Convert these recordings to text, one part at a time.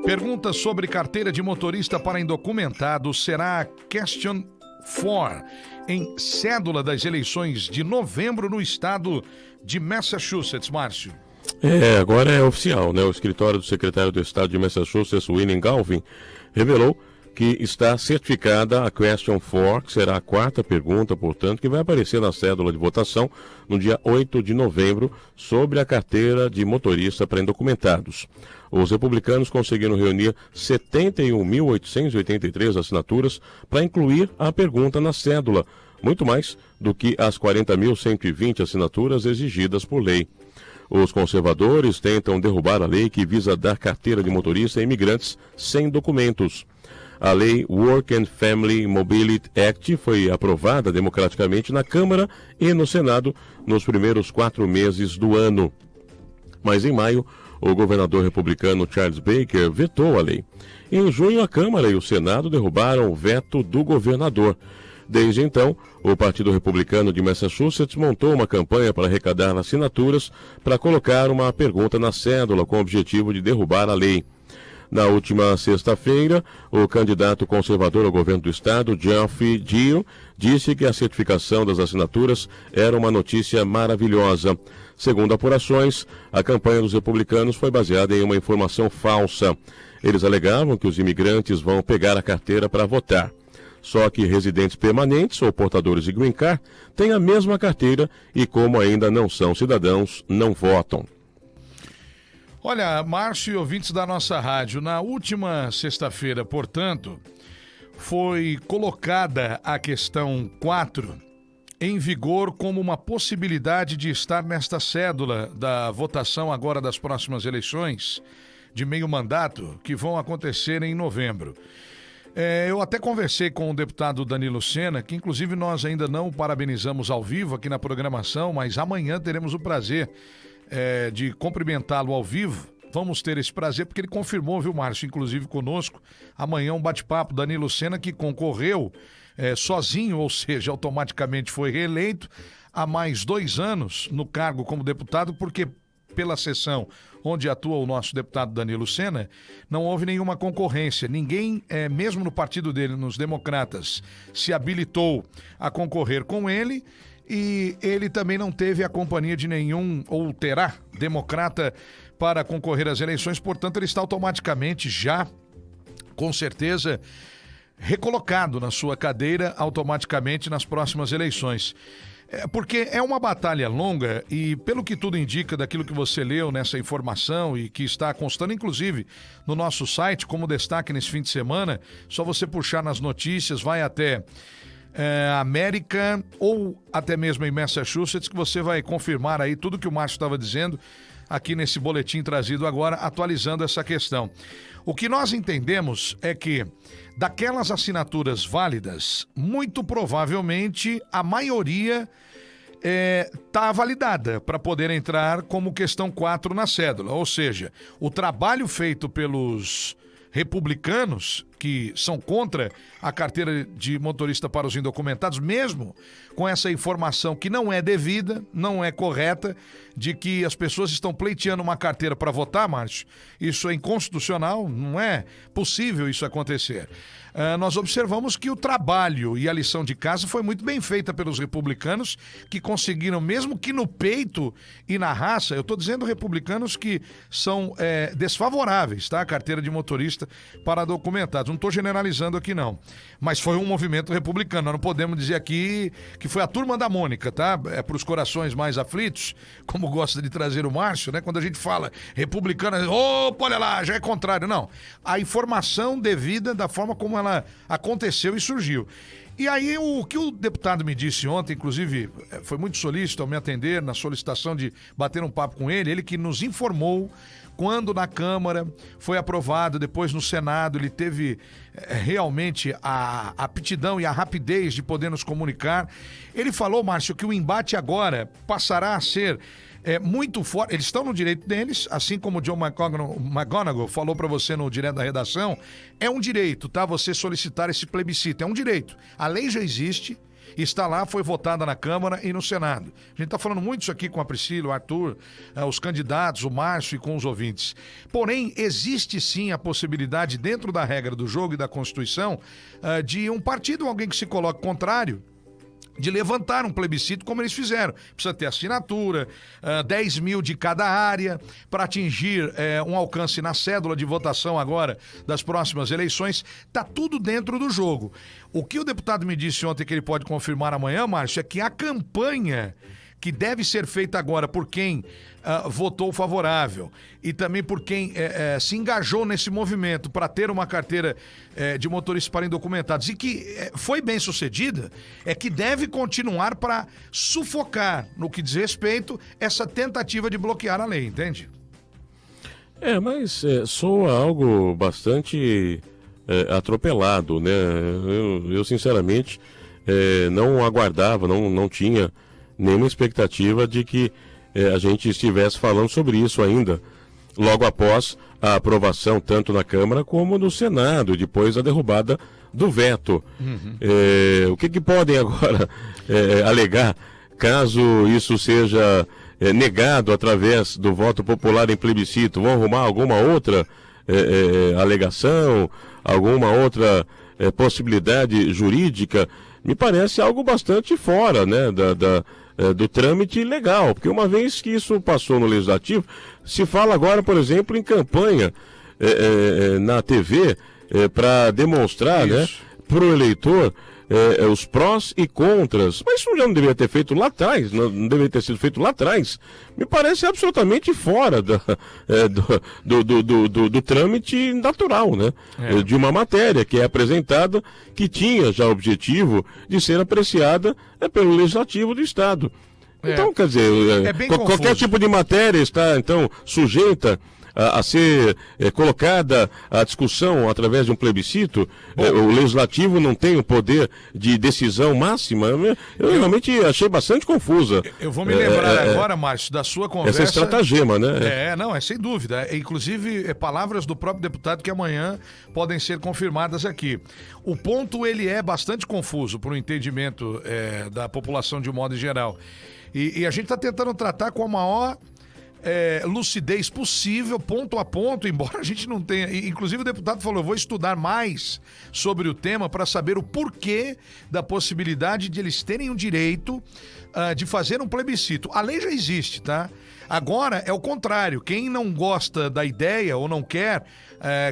Pergunta sobre carteira de motorista para indocumentados será a Question 4 em cédula das eleições de novembro no estado de Massachusetts, Márcio. Agora é oficial, né? O escritório do secretário do estado de Massachusetts, William Galvin, revelou que está certificada a Question 4, que será a quarta pergunta, portanto, que vai aparecer na cédula de votação no dia 8 de novembro sobre a carteira de motorista para indocumentados. Os republicanos conseguiram reunir 71.883 assinaturas para incluir a pergunta na cédula, muito mais do que as 40.120 assinaturas exigidas por lei. Os conservadores tentam derrubar a lei que visa dar carteira de motorista a imigrantes sem documentos. A lei Work and Family Mobility Act foi aprovada democraticamente na Câmara e no Senado nos primeiros 4 meses do ano. Mas em maio, o governador republicano Charles Baker vetou a lei. Em junho, a Câmara e o Senado derrubaram o veto do governador. Desde então, o Partido Republicano de Massachusetts montou uma campanha para arrecadar assinaturas para colocar uma pergunta na cédula com o objetivo de derrubar a lei. Na última sexta-feira, o candidato conservador ao governo do estado, Geoff Diehl, disse que a certificação das assinaturas era uma notícia maravilhosa. Segundo apurações, a campanha dos republicanos foi baseada em uma informação falsa. Eles alegavam que os imigrantes vão pegar a carteira para votar. Só que residentes permanentes ou portadores de green card têm a mesma carteira e, como ainda não são cidadãos, não votam. Olha, Márcio e ouvintes da nossa rádio, na última sexta-feira, portanto, foi colocada a questão 4 em vigor como uma possibilidade de estar nesta cédula da votação agora das próximas eleições de meio mandato que vão acontecer em novembro. Eu até conversei com o deputado Danilo Sena, que inclusive nós ainda não parabenizamos ao vivo aqui na programação, mas amanhã teremos o prazer de cumprimentá-lo ao vivo. Vamos ter esse prazer, porque ele confirmou, viu, Márcio, inclusive conosco, amanhã um bate-papo. Danilo Sena, que concorreu sozinho, ou seja, automaticamente foi reeleito há mais 2 anos no cargo como deputado, porque pela sessão onde atua o nosso deputado Danilo Sena, não houve nenhuma concorrência. Ninguém, mesmo no partido dele, nos Democratas, se habilitou a concorrer com ele, e ele também não teve a companhia de nenhum, ou terá, democrata para concorrer às eleições. Portanto, ele está automaticamente já, com certeza, recolocado na sua cadeira automaticamente nas próximas eleições. Porque é uma batalha longa e, pelo que tudo indica daquilo que você leu nessa informação e que está constando, inclusive, no nosso site, como destaque nesse fim de semana, só você puxar nas notícias, vai até América ou até mesmo em Massachusetts, que você vai confirmar aí tudo que o Márcio estava dizendo aqui nesse boletim trazido agora, atualizando essa questão. O que nós entendemos é que daquelas assinaturas válidas, muito provavelmente a maioria está validada para poder entrar como questão 4 na cédula. Ou seja, o trabalho feito pelos republicanos, que são contra a carteira de motorista para os indocumentados, mesmo com essa informação que não é devida, não é correta, de que as pessoas estão pleiteando uma carteira para votar, Márcio. Isso é inconstitucional, não é possível isso acontecer. Nós observamos que o trabalho e a lição de casa foi muito bem feita pelos republicanos, que conseguiram, mesmo que no peito e na raça, eu estou dizendo republicanos que são desfavoráveis, tá? A carteira de motorista para documentados. Não estou generalizando aqui, não. Mas foi um movimento republicano. Nós não podemos dizer aqui que foi a turma da Mônica, tá? É para os corações mais aflitos, como gosta de trazer o Márcio, né? Quando a gente fala republicano, opa, olha lá, já é contrário. Não. A informação devida da forma como ela aconteceu e surgiu. E aí o que o deputado me disse ontem, inclusive foi muito solícito ao me atender na solicitação de bater um papo com ele, ele que nos informou quando na Câmara foi aprovado, depois no Senado, ele teve realmente a aptidão e a rapidez de poder nos comunicar. Ele falou, Márcio, que o embate agora passará a ser muito forte. Eles estão no direito deles, assim como o John McGonigal falou para você no direto da redação. É um direito, tá? Você solicitar esse plebiscito, é um direito. A lei já existe Está lá, foi votada na Câmara e no Senado. A gente está falando muito isso aqui com a Priscila, o Arthur, os candidatos, o Márcio e com os ouvintes. Porém, existe sim a possibilidade, dentro da regra do jogo e da Constituição, de um partido, alguém que se coloque contrário, de levantar um plebiscito como eles fizeram. Precisa ter assinatura, 10 mil de cada área, para atingir um alcance na cédula de votação agora das próximas eleições. Está tudo dentro do jogo. O que o deputado me disse ontem que ele pode confirmar amanhã, Márcio, é que a campanha que deve ser feita agora por quem votou favorável e também por quem se engajou nesse movimento para ter uma carteira de motorista para indocumentados e que foi bem sucedida, é que deve continuar para sufocar, no que diz respeito, essa tentativa de bloquear a lei, entende? Mas soa algo bastante atropelado, né? Eu sinceramente não aguardava, não tinha nenhuma expectativa de que a gente estivesse falando sobre isso ainda, logo após a aprovação tanto na Câmara como no Senado, depois a derrubada do veto. O que podem agora alegar, caso isso seja negado através do voto popular em plebiscito? Vão arrumar alguma outra alegação, alguma outra possibilidade jurídica? Me parece algo bastante fora, né, do trâmite legal, porque uma vez que isso passou no Legislativo, se fala agora, por exemplo, em campanha na TV para demonstrar, né, para o eleitor os prós e contras. Mas isso já não deveria ter feito lá atrás, não deveria ter sido feito lá atrás. Me parece absolutamente fora do trâmite natural, né? De uma matéria que é apresentada, que tinha já o objetivo de ser apreciada pelo Legislativo do Estado. Então, quer dizer, qualquer tipo de matéria está, então, sujeita a ser colocada à discussão através de um plebiscito. O Legislativo não tem o poder de decisão máxima. Eu realmente achei bastante confusa. Eu vou me lembrar agora, Márcio, da sua conversa. Essa estratagema, né? Não, é sem dúvida. Inclusive, palavras do próprio deputado que amanhã podem ser confirmadas aqui. O ponto, ele é bastante confuso para o entendimento da população de um modo geral. E a gente está tentando tratar com a maior lucidez possível, ponto a ponto, embora a gente não tenha... Inclusive o deputado falou, eu vou estudar mais sobre o tema para saber o porquê da possibilidade de eles terem o direito de fazer um plebiscito. A lei já existe, tá? Agora é o contrário, quem não gosta da ideia ou não quer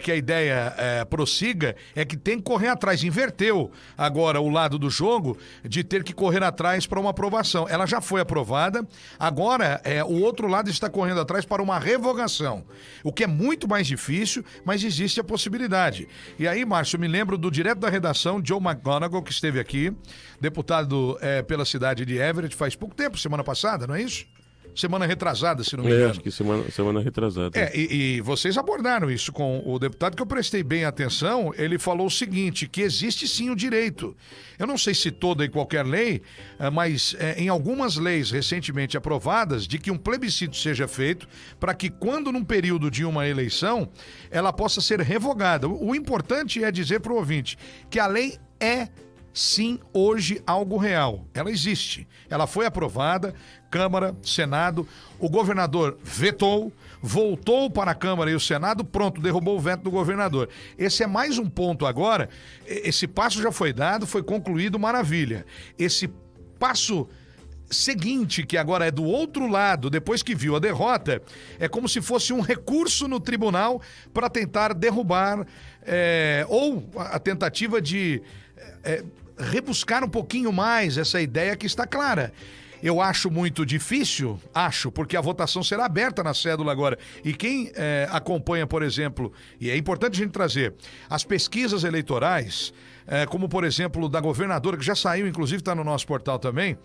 que a ideia prossiga, é que tem que correr atrás. Inverteu agora o lado do jogo de ter que correr atrás para uma aprovação. Ela já foi aprovada, agora o outro lado está correndo atrás para uma revogação, o que é muito mais difícil, mas existe a possibilidade. E aí, Márcio, eu me lembro do direto da redação, Joe McGonigal, que esteve aqui, deputado pela cidade de Everett faz pouco tempo, semana passada, não é isso? Semana retrasada, se não me engano. Acho que semana retrasada. E vocês abordaram isso com o deputado, que eu prestei bem atenção. Ele falou o seguinte, que existe sim o direito. Eu não sei se toda e qualquer lei, mas em algumas leis recentemente aprovadas, de que um plebiscito seja feito para que quando num período de uma eleição, ela possa ser revogada. O importante é dizer para o ouvinte que a lei sim, hoje algo real. Ela existe. Ela foi aprovada, Câmara, Senado, o governador vetou, voltou para a Câmara e o Senado, pronto, derrubou o veto do governador. Esse é mais um ponto agora. Esse passo já foi dado, foi concluído, maravilha. Esse passo seguinte, que agora é do outro lado, depois que viu a derrota, é como se fosse um recurso no tribunal para tentar derrubar ou a tentativa de rebuscar um pouquinho mais essa ideia que está clara. Eu acho muito difícil, porque a votação será aberta na cédula agora. E quem acompanha, por exemplo, e é importante a gente trazer, as pesquisas eleitorais, como por exemplo da governadora, que já saiu, inclusive está no nosso portal também,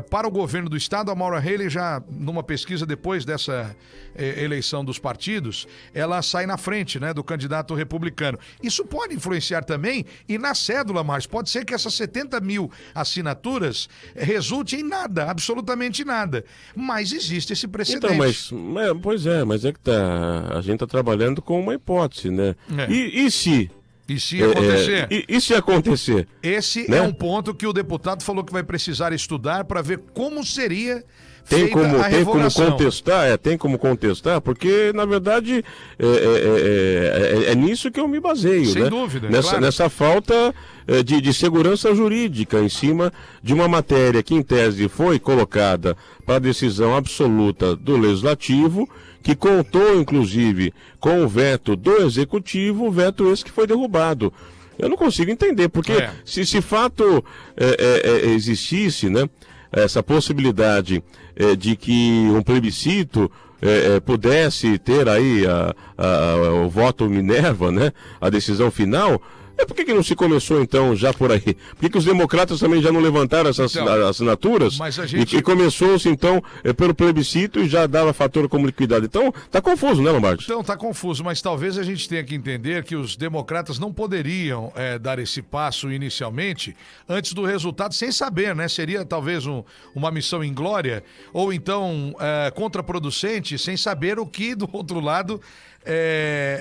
para o governo do estado, a Maura Haley já, numa pesquisa depois dessa eleição dos partidos, ela sai na frente, né, do candidato republicano. Isso pode influenciar também, e na cédula, Márcio, pode ser que essas 70 mil assinaturas resulte em nada, absolutamente nada. Mas existe esse precedente. Então, mas é que a gente está trabalhando com uma hipótese, né? E se E se acontecer? E se acontecer? Esse né? é um ponto que o deputado falou que vai precisar estudar para ver como seria Tem feita como, a revogação. tem como contestar, porque, na verdade, é nisso que eu me baseio. Sem né? dúvida, Nessa, claro. nessa falta de segurança jurídica em cima de uma matéria que, em tese, foi colocada para decisão absoluta do Legislativo, que contou, inclusive, com o veto do Executivo, o veto esse que foi derrubado. Eu não consigo entender, porque se fato existisse, né, essa possibilidade de que um plebiscito pudesse ter aí o voto Minerva, né, a decisão final, por que não se começou então já por aí? Por que os democratas também já não levantaram essas assinaturas? Mas a gente... E começou-se então pelo plebiscito e já dava fator como liquidado. Então, tá confuso, né, Lombardi? Então, tá confuso, mas talvez a gente tenha que entender que os democratas não poderiam dar esse passo inicialmente antes do resultado, sem saber, né? Seria talvez uma missão inglória, ou então contraproducente, sem saber o que do outro lado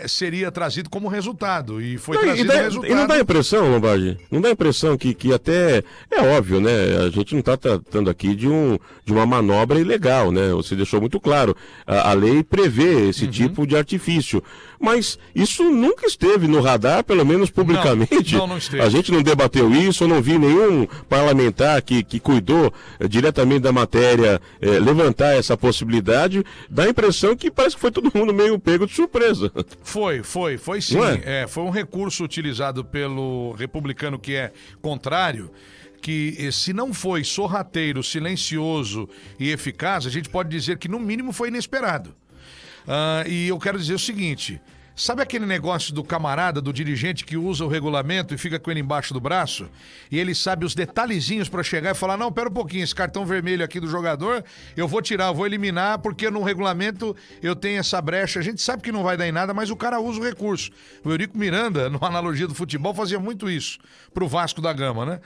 seria trazido como resultado. E foi trazido o resultado. E não dá impressão, Lombardi? Não dá impressão que até... É óbvio, né? A gente não está tratando aqui de uma manobra ilegal, né? Você deixou muito claro. A lei prevê esse tipo de artifício. Mas isso nunca esteve no radar, pelo menos publicamente. Não esteve. A gente não debateu isso, eu não vi nenhum parlamentar que cuidou diretamente da matéria levantar essa possibilidade. Dá a impressão que parece que foi todo mundo meio pego de surpresa. Foi sim. Foi um recurso utilizado pelo republicano que é contrário, que se não foi sorrateiro, silencioso e eficaz, a gente pode dizer que no mínimo foi inesperado. E eu quero dizer o seguinte... Sabe aquele negócio do camarada, do dirigente que usa o regulamento e fica com ele embaixo do braço? E ele sabe os detalhezinhos para chegar e falar, não, pera um pouquinho, esse cartão vermelho aqui do jogador, eu vou tirar, eu vou eliminar, porque no regulamento eu tenho essa brecha. A gente sabe que não vai dar em nada, mas o cara usa o recurso. O Eurico Miranda, numa analogia do futebol, fazia muito isso pro Vasco da Gama, né?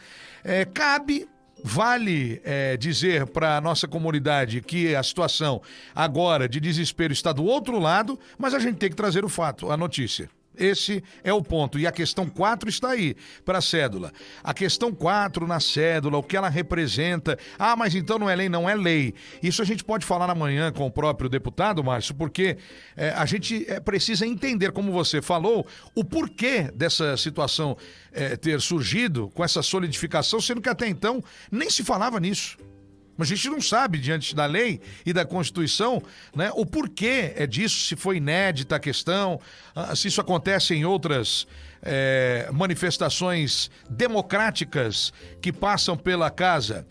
Vale dizer para a nossa comunidade que a situação agora de desespero está do outro lado, mas a gente tem que trazer o fato, a notícia. Esse é o ponto. E a questão 4 está aí, para a cédula. A questão 4 na cédula, o que ela representa. Ah, mas então não é lei? Não é lei. Isso a gente pode falar amanhã com o próprio deputado, Márcio, porque a gente precisa entender, como você falou, o porquê dessa situação ter surgido com essa solidificação, sendo que até então nem se falava nisso. Mas a gente não sabe, diante da lei e da Constituição, né, o porquê disso, se foi inédita a questão, se isso acontece em outras manifestações democráticas que passam pela casa,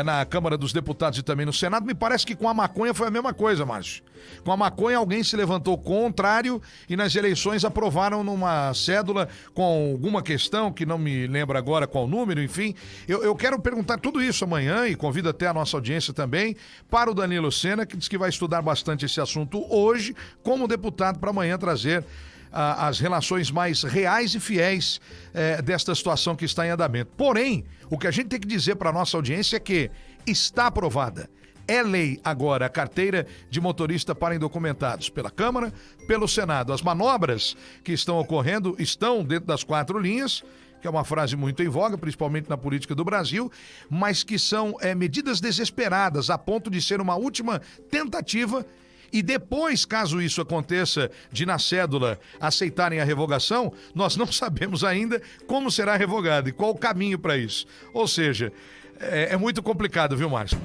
na Câmara dos Deputados e também no Senado. Me parece que com a maconha foi a mesma coisa, Márcio. Com a maconha alguém se levantou contrário e nas eleições aprovaram numa cédula com alguma questão, que não me lembro agora qual número, enfim. Eu quero perguntar tudo isso amanhã e convido até a nossa audiência também para o Danilo Sena, que diz que vai estudar bastante esse assunto hoje como deputado para amanhã trazer as relações mais reais e fiéis desta situação que está em andamento. Porém, o que a gente tem que dizer para a nossa audiência é que está aprovada. É lei agora a carteira de motorista para indocumentados pela Câmara, pelo Senado. As manobras que estão ocorrendo estão dentro das 4 linhas, que é uma frase muito em voga, principalmente na política do Brasil, mas que são medidas desesperadas, a ponto de ser uma última tentativa. E depois, caso isso aconteça, de na cédula aceitarem a revogação, nós não sabemos ainda como será revogado e qual o caminho para isso. Ou seja, é muito complicado, viu, Márcio?